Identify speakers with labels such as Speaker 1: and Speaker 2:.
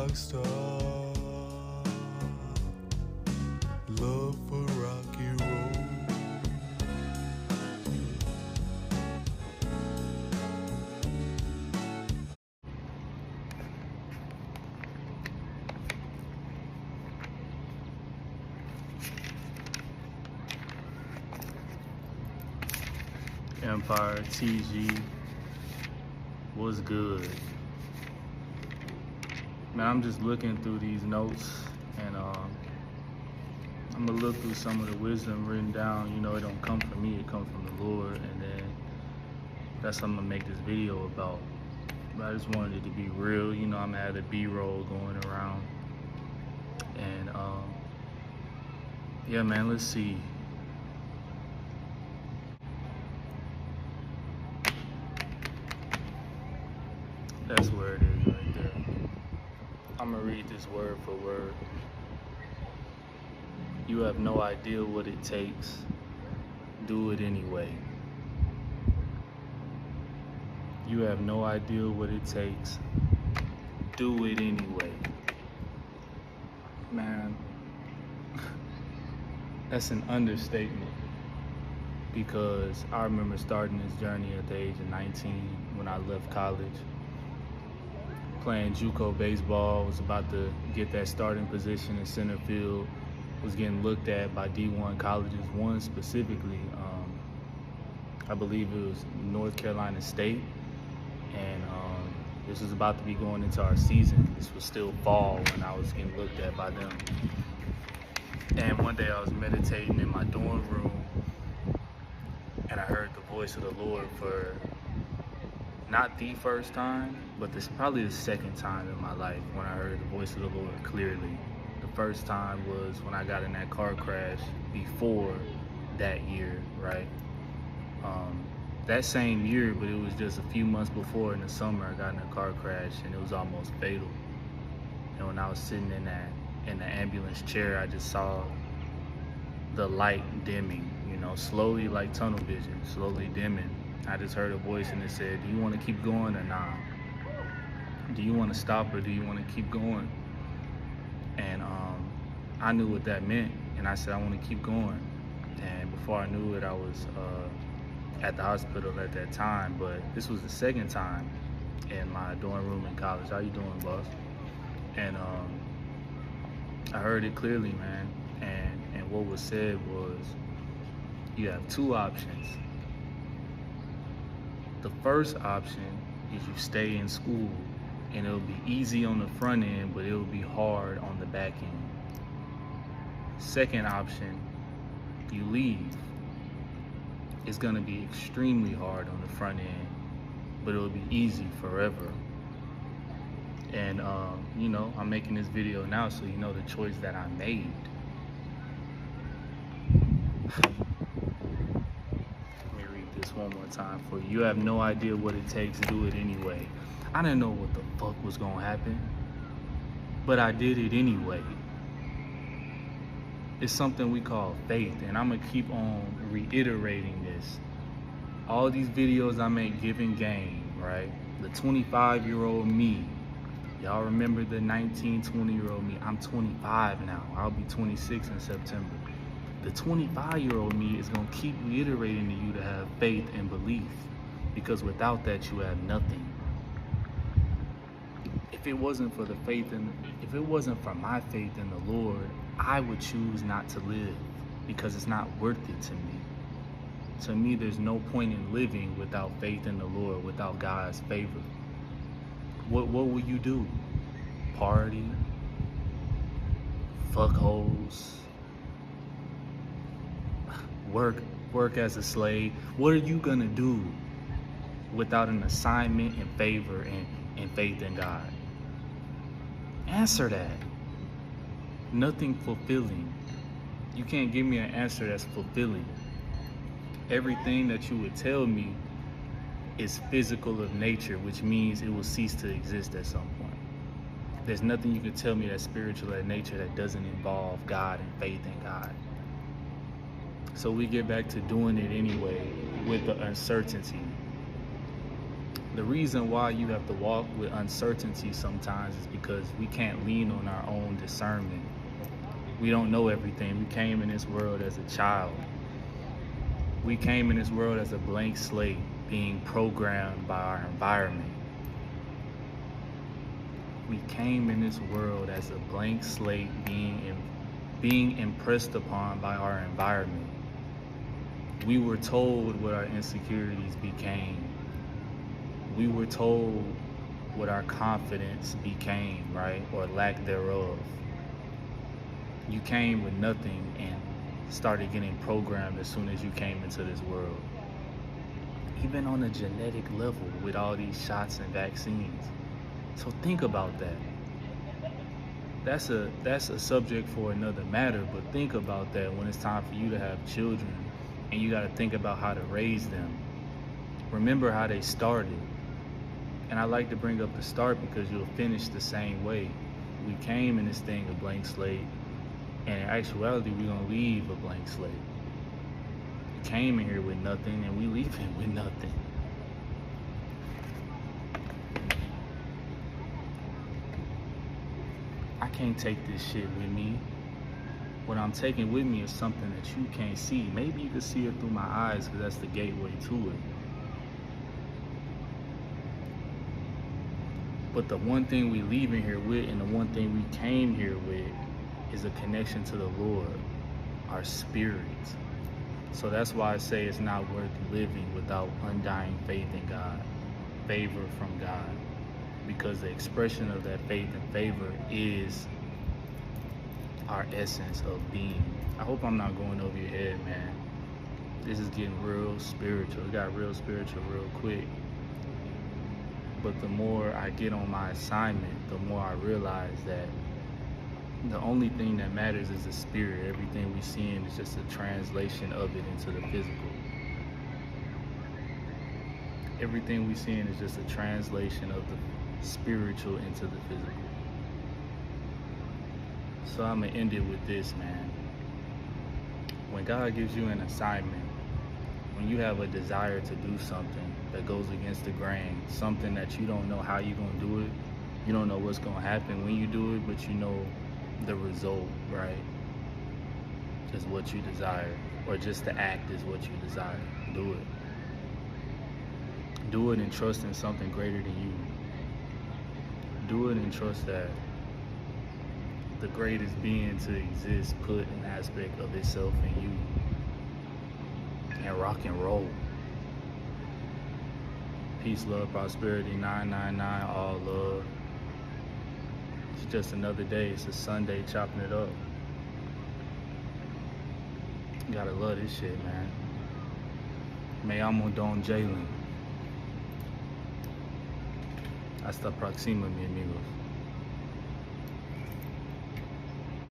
Speaker 1: rock star, love for rocky road.
Speaker 2: Empire TG, what's good? Man, I'm just looking through these notes and I'm gonna look through some of the wisdom written down. You know, it don't come from me, it comes from the Lord, and then that's what I'm gonna make this video about. But I just wanted it to be real. You know, I'm gonna have the B-roll going around. And yeah, man, let's see. That's where it is right there. I'm gonna read this word for word. You have no idea what it takes. Do it anyway. You have no idea what it takes. Do it anyway. Man, that's an understatement. Because I remember starting this journey at the age of 19 when I left college. Playing JUCO baseball, was about to get that starting position in center field, was getting looked at by D1 colleges, one specifically, I believe it was North Carolina State, and this was about to be going into our season. This was still fall when I was getting looked at by them. And one day I was meditating in my dorm room, and I heard the voice of the Lord for not the first time, but this probably the second time in my life when I heard the voice of the Lord clearly. The first time was when I got in that car crash before that year, right? That same year, but it was just a few months before in the summer, I got in a car crash and it was almost fatal. And when I was sitting in the ambulance chair, I just saw the light dimming, you know, slowly, like tunnel vision, slowly dimming. I just heard a voice and it said, do you want to keep going or not? Do you want to stop or do you want to keep going? And I knew what that meant, and I said, I want to keep going. And before I knew it, I was at the hospital at that time, but this was the second time in my dorm room in college. How you doing, boss? And I heard it clearly, man, and what was said was, you have two options. The first option is you stay in school and it'll be easy on the front end, but it'll be hard on the back end. Second option, you leave. It's gonna be extremely hard on the front end, but it'll be easy forever. And you know, I'm making this video now so you know the choice that I made. One more time for you. You have no idea what it takes to do it anyway. I didn't know what the fuck was gonna happen, but I did it anyway. It's something we call faith, and I'm gonna keep on reiterating this. All these videos I make giving game, right? The 25-year-old me. Y'all remember the 19, 20-year-old me? I'm 25 now. I'll be 26 in September. The 25-year-old me is going to keep reiterating to you to have faith and belief, because without that you have nothing. If it wasn't for if it wasn't for my faith in the Lord, I would choose not to live, because it's not worth it to me. To me, there's no point in living without faith in the Lord, without God's favor. What will you do? Party? Fuck hoes? Work as a slave? What are you gonna do without an assignment and favor and faith in God? Answer that. Nothing fulfilling. You can't give me an answer that's fulfilling. Everything that you would tell me is physical of nature, which means it will cease to exist at some point. There's nothing you can tell me that's spiritual at nature that doesn't involve God and faith in God. So we get back to doing it anyway with the uncertainty. The reason why you have to walk with uncertainty sometimes is because we can't lean on our own discernment. We don't know everything. We came in this world as a child. We came in this world as a blank slate, being programmed by our environment. We came in this world as a blank slate, being impressed upon by our environment. We were told what our insecurities became. We were told what our confidence became, right? Or lack thereof. You came with nothing and started getting programmed as soon as you came into this world. Even on a genetic level with all these shots and vaccines. So think about that. That's a subject for another matter, but think about that when it's time for you to have children and you got to think about how to raise them. Remember how they started. And I like to bring up the start because you'll finish the same way. We came in this thing a blank slate, and in actuality, we're going to leave a blank slate. We came in here with nothing, and we leaving with nothing. I can't take this shit with me. What I'm taking with me is something that you can't see. Maybe you can see it through my eyes because that's the gateway to it. But the one thing we leaving here with and the one thing we came here with is a connection to the Lord, our spirit. So that's why I say it's not worth living without undying faith in God, favor from God. Because the expression of that faith and favor is our essence of being. I hope I'm not going over your head, man. This is getting real spiritual. It got real spiritual real quick. But the more I get on my assignment, the more I realize that the only thing that matters is the spirit. Everything we seeing is just a translation of it into the physical. Everything we seeing is just a translation of the spiritual into the physical. So I'm gonna end it with this, man. When God gives you an assignment, when you have a desire to do something that goes against the grain, something that you don't know how you're gonna do it, you don't know what's gonna happen when you do it, but you know the result, right? Is what you desire, or just the act is what you desire. Do it. Do it and trust in something greater than you. Do it and trust that the greatest being to exist put an aspect of itself in you. And rock and roll. Peace, love, prosperity, 999, all love. It's just another day. It's a Sunday, chopping it up. You gotta love this shit, man. Me amo Don Jaelyn. Hasta próxima, mi amigos.